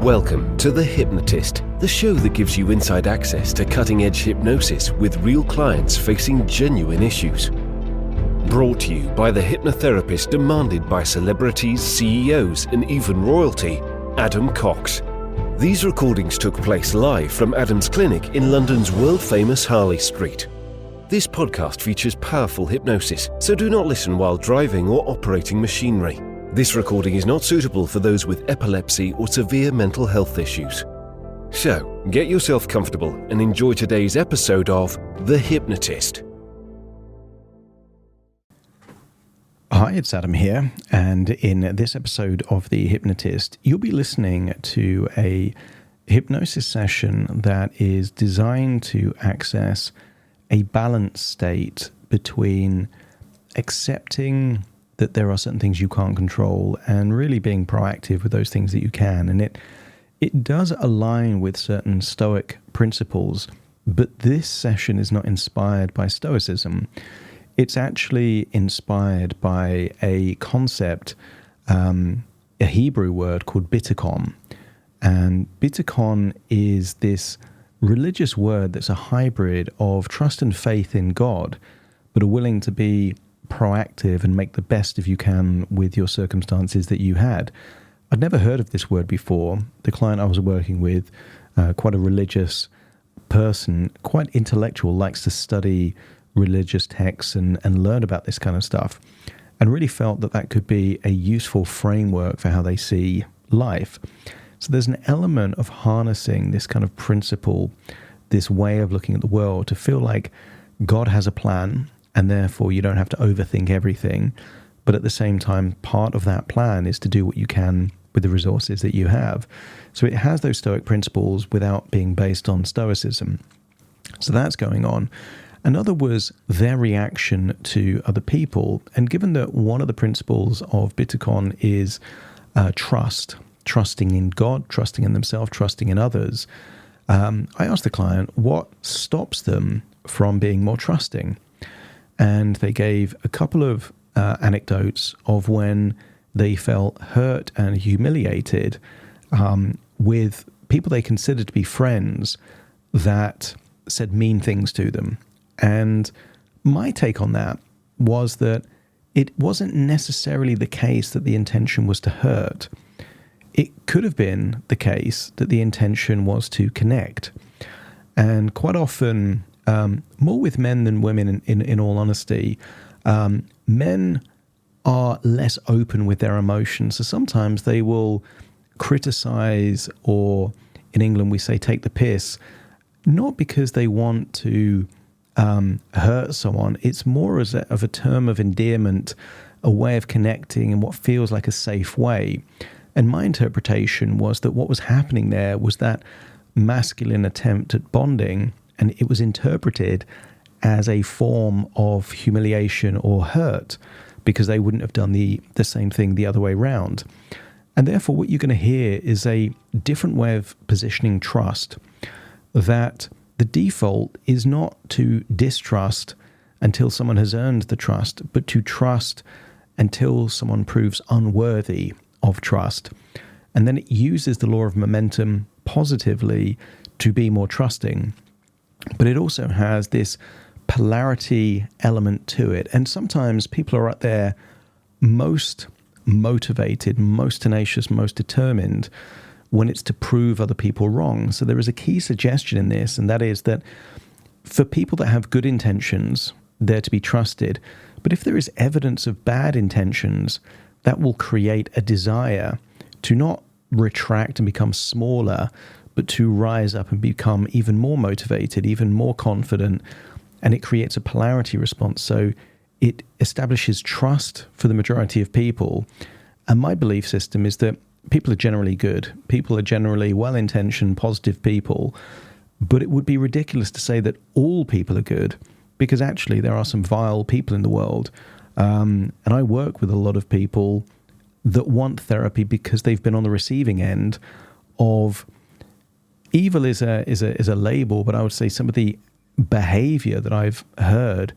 Welcome to The Hypnotist, the show that gives you inside access to cutting-edge hypnosis with real clients facing genuine issues. Brought to you by the hypnotherapist demanded by celebrities, CEOs, and even royalty, Adam Cox. These recordings took place live from Adam's clinic in London's world-famous Harley Street. This podcast features powerful hypnosis, so do not listen while driving or operating machinery. This recording is not suitable for those with epilepsy or severe mental health issues. So, get yourself comfortable and enjoy today's episode of The Hypnotist. Hi, it's Adam here, and in this episode of The Hypnotist, you'll be listening to a hypnosis session that is designed to access a balanced state between accepting that there are certain things you can't control and really being proactive with those things that you can. And it does align with certain Stoic principles, but this session is not inspired by Stoicism. It's actually inspired by a concept, a Hebrew word called bitachon. And bitachon is this religious word that's a hybrid of trust and faith in God, but are willing to be proactive and make the best of you can with your circumstances that you had. I'd never heard of this word before. The client I was working with, quite a religious person, quite intellectual, likes to study religious texts and learn about this kind of stuff, and really felt that that could be a useful framework for how they see life. So there's an element of harnessing this kind of principle, this way of looking at the world, to feel like God has a plan, and therefore you don't have to overthink everything. But at the same time, part of that plan is to do what you can with the resources that you have. So it has those Stoic principles without being based on Stoicism. So that's going on. Another was their reaction to other people. And given that one of the principles of bitachon is trusting in God, trusting in themselves, trusting in others, I asked the client what stops them from being more trusting. And they gave a couple of anecdotes of when they felt hurt and humiliated with people they considered to be friends that said mean things to them. And my take on that was that it wasn't necessarily the case that the intention was to hurt. It could have been the case that the intention was to connect. And quite often, more with men than women, in all honesty, men are less open with their emotions. So sometimes they will criticize, or in England we say take the piss, not because they want to hurt someone. It's more as of a term of endearment, a way of connecting in what feels like a safe way. And my interpretation was that what was happening there was that masculine attempt at bonding, and it was interpreted as a form of humiliation or hurt because they wouldn't have done the same thing the other way around. And therefore, what you're going to hear is a different way of positioning trust, that the default is not to distrust until someone has earned the trust, but to trust until someone proves unworthy of trust. And then it uses the law of momentum positively to be more trusting. But it also has this polarity element to it. And sometimes people are at their most motivated, most tenacious, most determined when it's to prove other people wrong. So there is a key suggestion in this, and that is that for people that have good intentions, they're to be trusted. But if there is evidence of bad intentions, that will create a desire to not retract and become smaller, but to rise up and become even more motivated, even more confident, and it creates a polarity response. So it establishes trust for the majority of people. And my belief system is that people are generally good. People are generally well-intentioned, positive people. But it would be ridiculous to say that all people are good, because actually there are some vile people in the world. And I work with a lot of people that want therapy because they've been on the receiving end of evil is a label, but I would say some of the behavior that I've heard,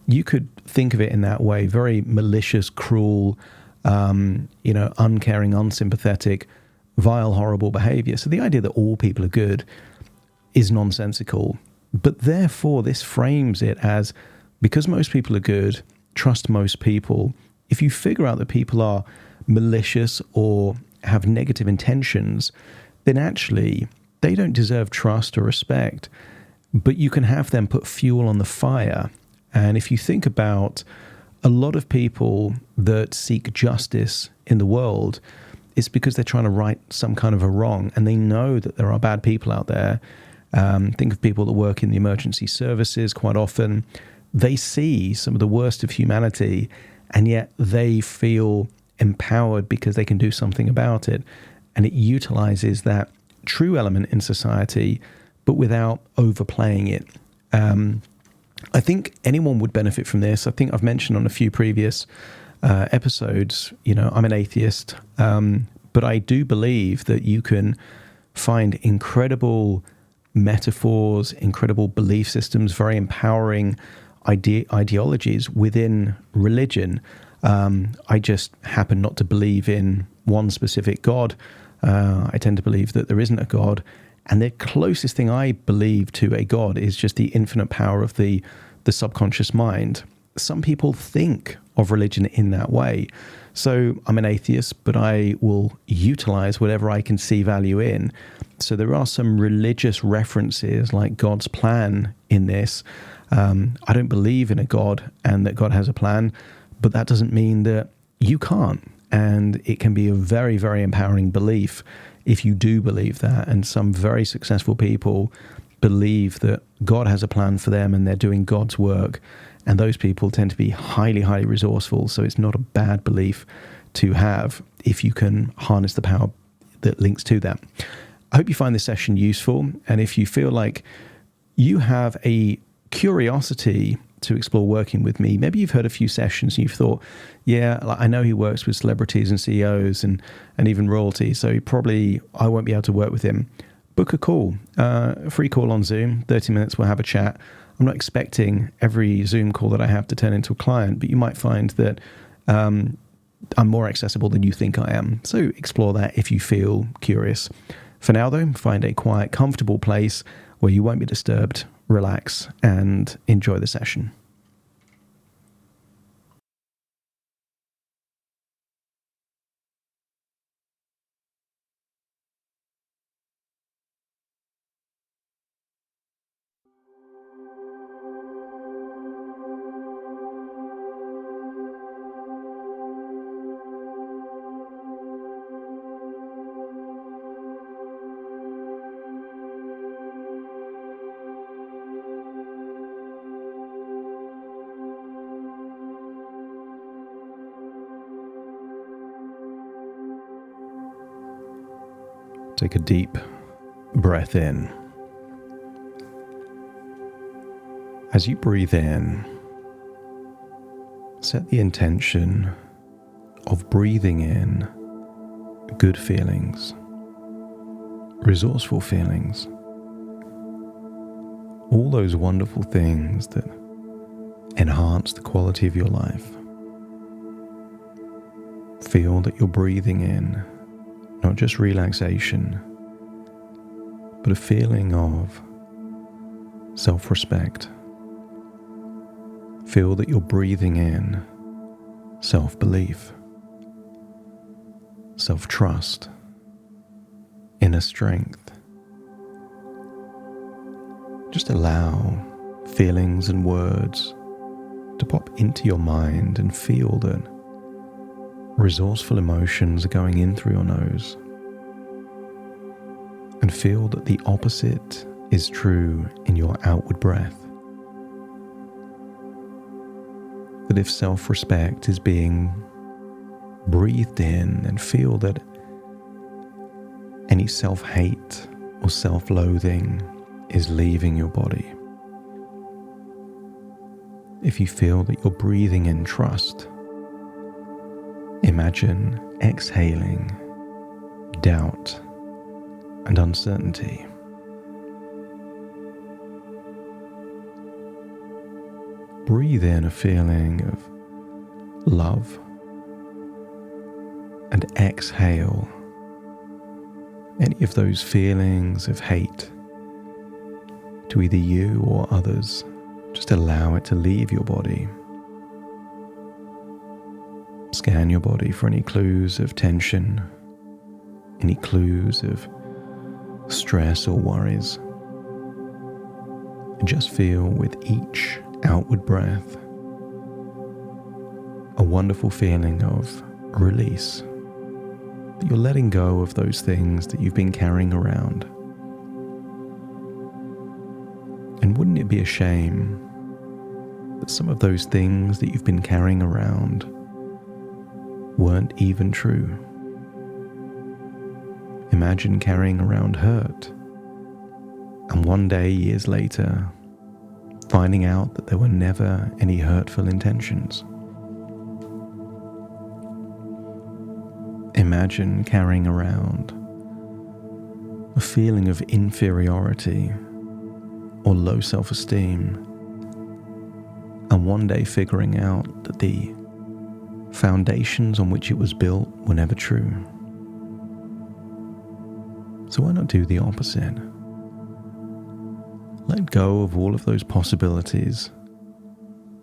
you could think of it in that way, very malicious, cruel, uncaring, unsympathetic, vile, horrible behavior. So the idea that all people are good is nonsensical. But therefore, this frames it as, because most people are good, trust most people. If you figure out that people are malicious or have negative intentions, then actually they don't deserve trust or respect. But you can have them put fuel on the fire. And if you think about a lot of people that seek justice in the world, it's because they're trying to right some kind of a wrong, and they know that there are bad people out there. Think of people that work in the emergency services. Quite often, they see some of the worst of humanity, and yet they feel empowered because they can do something about it. And it utilizes that true element in society, but without overplaying it. I think anyone would benefit from this. I think I've mentioned on a few previous episodes, I'm an atheist, but I do believe that you can find incredible metaphors, incredible belief systems, very empowering ideologies within religion. I just happen not to believe in one specific God. I tend to believe that there isn't a God. And the closest thing I believe to a God is just the infinite power of the subconscious mind. Some people think of religion in that way. So I'm an atheist, but I will utilize whatever I can see value in. So there are some religious references like God's plan in this. I don't believe in a God and that God has a plan, but that doesn't mean that you can't. And it can be a very, very empowering belief if you do believe that. And some very successful people believe that God has a plan for them and they're doing God's work. And those people tend to be highly, highly resourceful. So it's not a bad belief to have if you can harness the power that links to that. I hope you find this session useful. And if you feel like you have a curiosity to explore working with me, maybe you've heard a few sessions and you've thought, yeah, I know he works with celebrities and CEOs and even royalty, so I won't be able to work with him. Book a call, a free call on Zoom, 30 minutes, we'll have a chat. I'm not expecting every Zoom call that I have to turn into a client, but you might find that I'm more accessible than you think I am. So explore that if you feel curious. For now, though, find a quiet, comfortable place where you won't be disturbed, relax, and enjoy the session. Take a deep breath in. As you breathe in, set the intention of breathing in good feelings, resourceful feelings, all those wonderful things that enhance the quality of your life. Feel that you're breathing in not just relaxation, but a feeling of self-respect. Feel that you're breathing in self-belief, self-trust, inner strength. Just allow feelings and words to pop into your mind and feel that resourceful emotions are going in through your nose. And feel that the opposite is true in your outward breath. That if self-respect is being breathed in, and feel that any self-hate or self-loathing is leaving your body. If you feel that you're breathing in trust, imagine exhaling doubt and uncertainty. Breathe in a feeling of love and exhale any of those feelings of hate to either you or others, just allow it to leave your body. Scan your body for any clues of tension, any clues of stress or worries. And just feel with each outward breath a wonderful feeling of release. That you're letting go of those things that you've been carrying around. And wouldn't it be a shame that some of those things that you've been carrying around weren't even true? Imagine carrying around hurt, and one day, years later, finding out that there were never any hurtful intentions. Imagine carrying around a feeling of inferiority or low self-esteem, and one day figuring out that the foundations on which it was built were never true. So why not do the opposite? Let go of all of those possibilities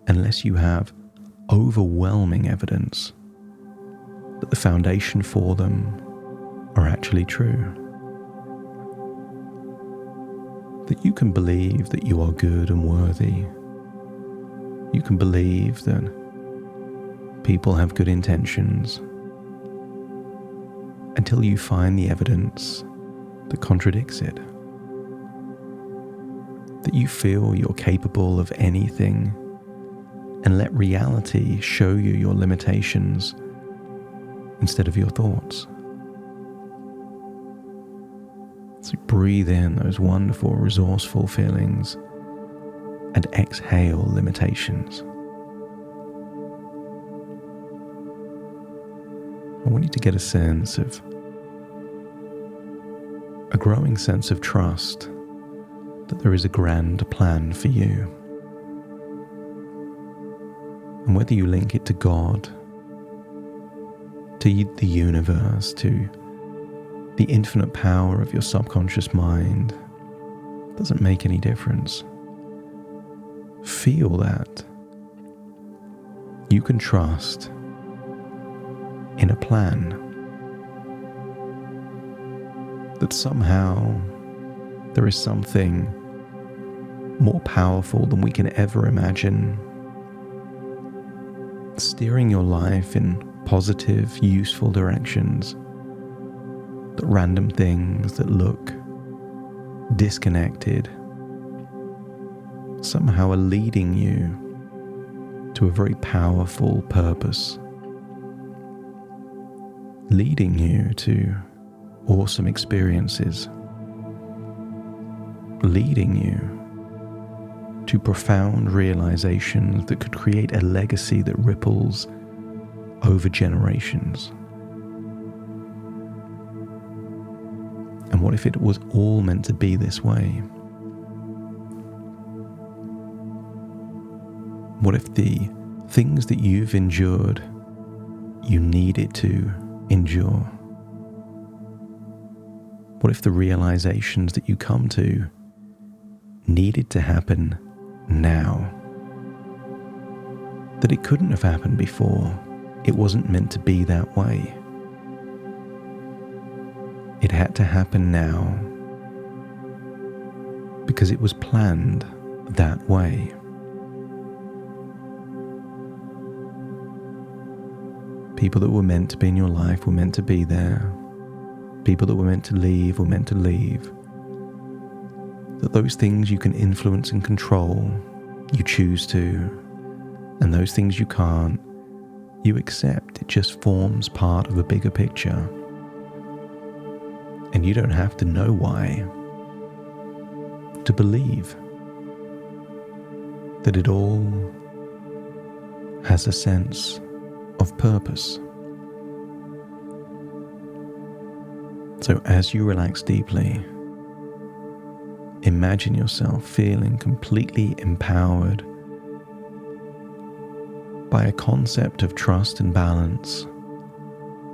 unless you have overwhelming evidence that the foundation for them are actually true. That you can believe that you are good and worthy. You can believe that people have good intentions until you find the evidence that contradicts it. That you feel you're capable of anything and let reality show you your limitations instead of your thoughts. So breathe in those wonderful, resourceful feelings and exhale limitations. I want you to get a growing sense of trust that there is a grand plan for you. And whether you link it to God, to the universe, to the infinite power of your subconscious mind, doesn't make any difference. Feel that you can trust in a plan, that somehow there is something more powerful than we can ever imagine, steering your life in positive, useful directions, that random things that look disconnected somehow are leading you to a very powerful purpose, leading you to awesome experiences, leading you to profound realizations that could create a legacy that ripples over generations. And what if it was all meant to be this way? What if the things that you've endured, you needed to endure? What if the realizations that you come to needed to happen now? That it couldn't have happened before. It wasn't meant to be that way. It had to happen now because it was planned that way. People that were meant to be in your life were meant to be there. People that were meant to leave were meant to leave. That those things you can influence and control, you choose to, and those things you can't, you accept. It just forms part of a bigger picture. And you don't have to know why to believe that it all has a sense of purpose. So as you relax deeply, imagine yourself feeling completely empowered by a concept of trust and balance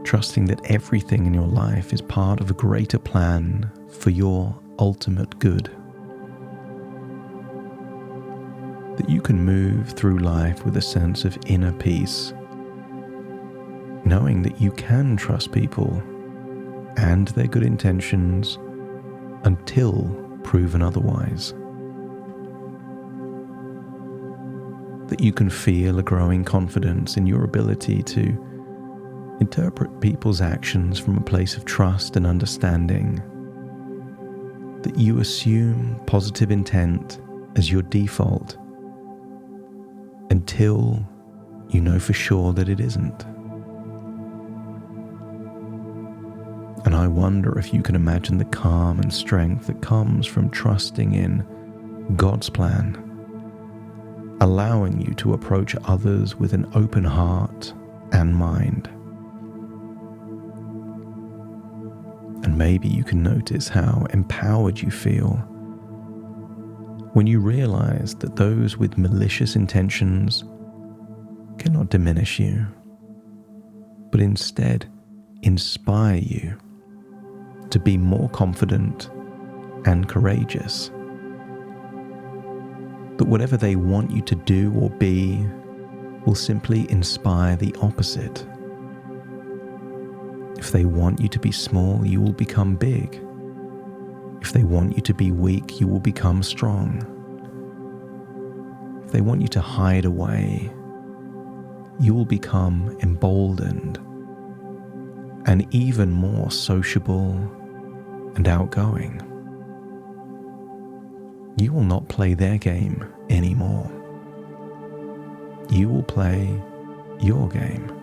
trusting that everything in your life is part of a greater plan for your ultimate good. That you can move through life with a sense of inner peace, knowing that you can trust people and their good intentions until proven otherwise. That you can feel a growing confidence in your ability to interpret people's actions from a place of trust and understanding. That you assume positive intent as your default until you know for sure that it isn't. And I wonder if you can imagine the calm and strength that comes from trusting in God's plan, allowing you to approach others with an open heart and mind. And maybe you can notice how empowered you feel when you realize that those with malicious intentions cannot diminish you, but instead inspire you to be more confident and courageous. That whatever they want you to do or be will simply inspire the opposite. If they want you to be small, you will become big. If they want you to be weak, you will become strong. If they want you to hide away, you will become emboldened and even more sociable and outgoing. You will not play their game anymore. You will play your game.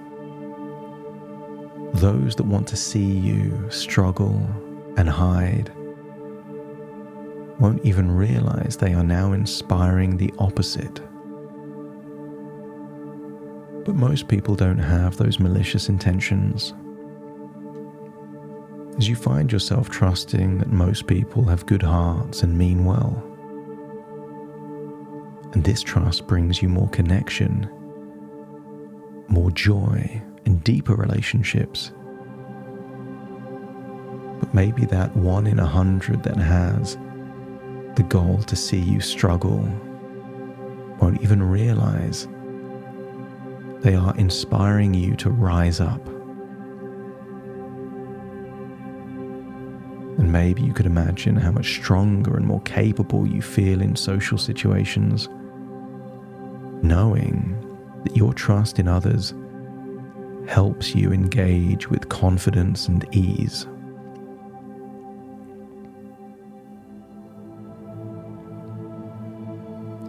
Those that want to see you struggle and hide won't even realize they are now inspiring the opposite. But most people don't have those malicious intentions. As you find yourself trusting that most people have good hearts and mean well, and this trust brings you more connection, more joy, and deeper relationships. But maybe that 1 in 100 that has the goal to see you struggle won't even realize they are inspiring you to rise up. And maybe you could imagine how much stronger and more capable you feel in social situations, knowing that your trust in others helps you engage with confidence and ease.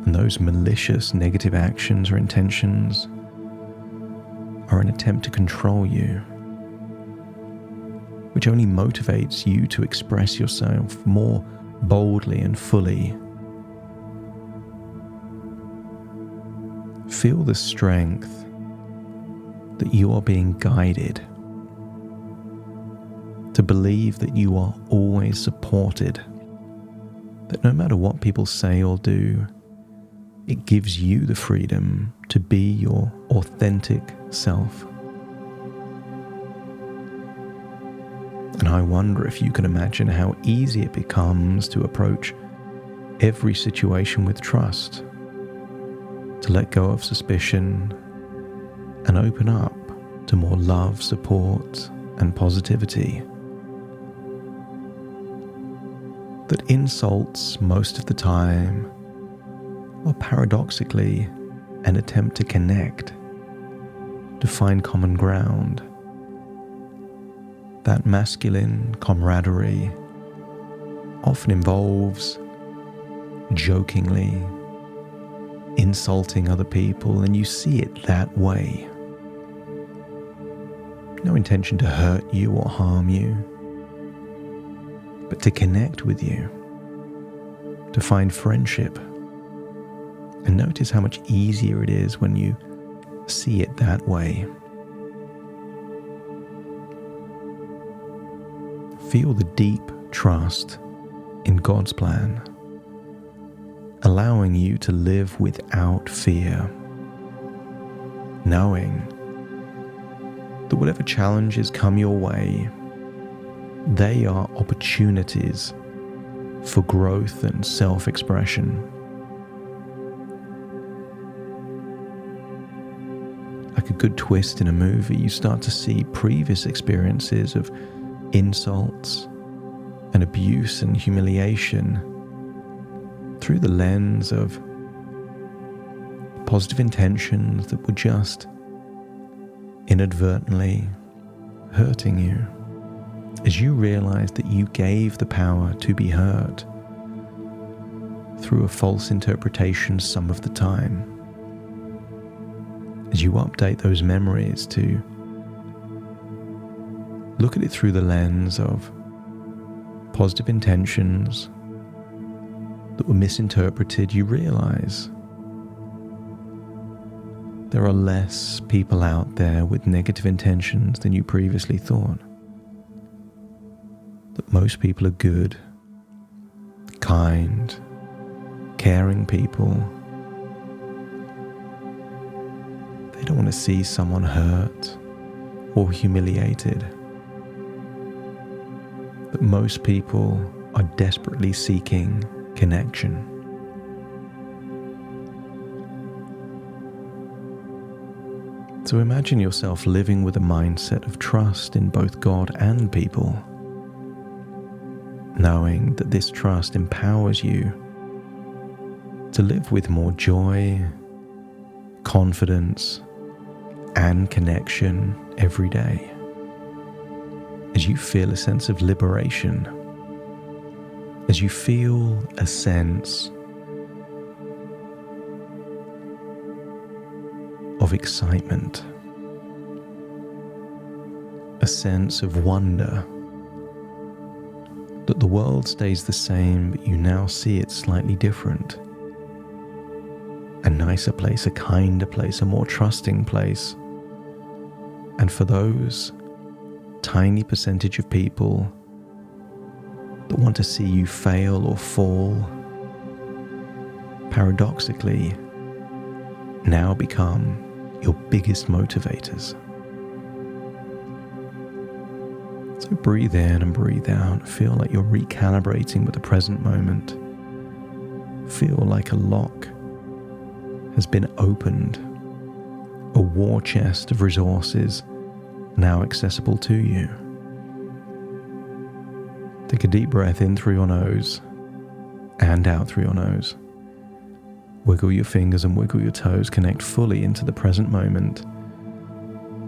And those malicious negative actions or intentions are an attempt to control you, which only motivates you to express yourself more boldly and fully. Feel the strength that you are being guided, to believe that you are always supported, that no matter what people say or do, it gives you the freedom to be your authentic self. And I wonder if you can imagine how easy it becomes to approach every situation with trust, to let go of suspicion and open up to more love, support, and positivity. That insults most of the time are paradoxically an attempt to connect, to find common ground. That masculine camaraderie often involves jokingly insulting other people, and you see it that way. No intention to hurt you or harm you, but to connect with you, to find friendship. And notice how much easier it is when you see it that way. Feel the deep trust in God's plan, allowing you to live without fear, knowing that whatever challenges come your way, they are opportunities for growth and self-expression. Like a good twist in a movie, you start to see previous experiences of insults and abuse and humiliation through the lens of positive intentions that were just inadvertently hurting you, as you realize that you gave the power to be hurt through a false interpretation some of the time. As you update those memories to look at it through the lens of positive intentions that were misinterpreted, you realize there are less people out there with negative intentions than you previously thought. That most people are good, kind, caring people. They don't want to see someone hurt or humiliated. That most people are desperately seeking connection. So imagine yourself living with a mindset of trust in both God and people, knowing that this trust empowers you to live with more joy, confidence, and connection every day, as you feel a sense of liberation, as you feel a sense of excitement, a sense of wonder that the world stays the same, but you now see it slightly different. A nicer place, a kinder place, a more trusting place. And for those tiny percentage of people that want to see you fail or fall, paradoxically, now become your biggest motivators. So breathe in and breathe out. Feel like you're recalibrating with the present moment. Feel like a lock has been opened, a war chest of resources now accessible to you. Take a deep breath in through your nose and out through your nose. Wiggle your fingers and wiggle your toes. Connect fully into the present moment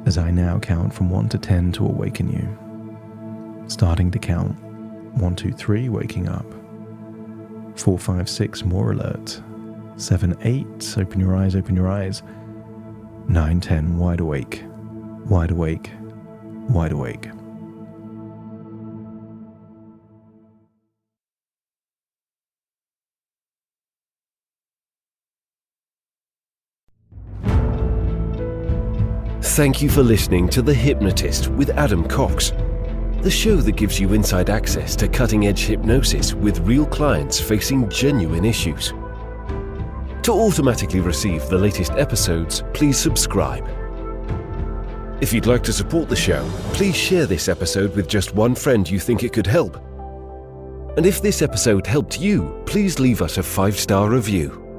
as I now count from 1 to 10 to awaken you. Starting to count. 1, 2, 3, waking up. 4, 5, 6, more alert. 7, 8, open your eyes, open your eyes. 9, 10, wide awake, wide awake, wide awake. Thank you for listening to The Hypnotist with Adam Cox, the show that gives you inside access to cutting-edge hypnosis with real clients facing genuine issues. To automatically receive the latest episodes, please subscribe. If you'd like to support the show, please share this episode with just one friend you think it could help. And if this episode helped you, please leave us a 5-star review.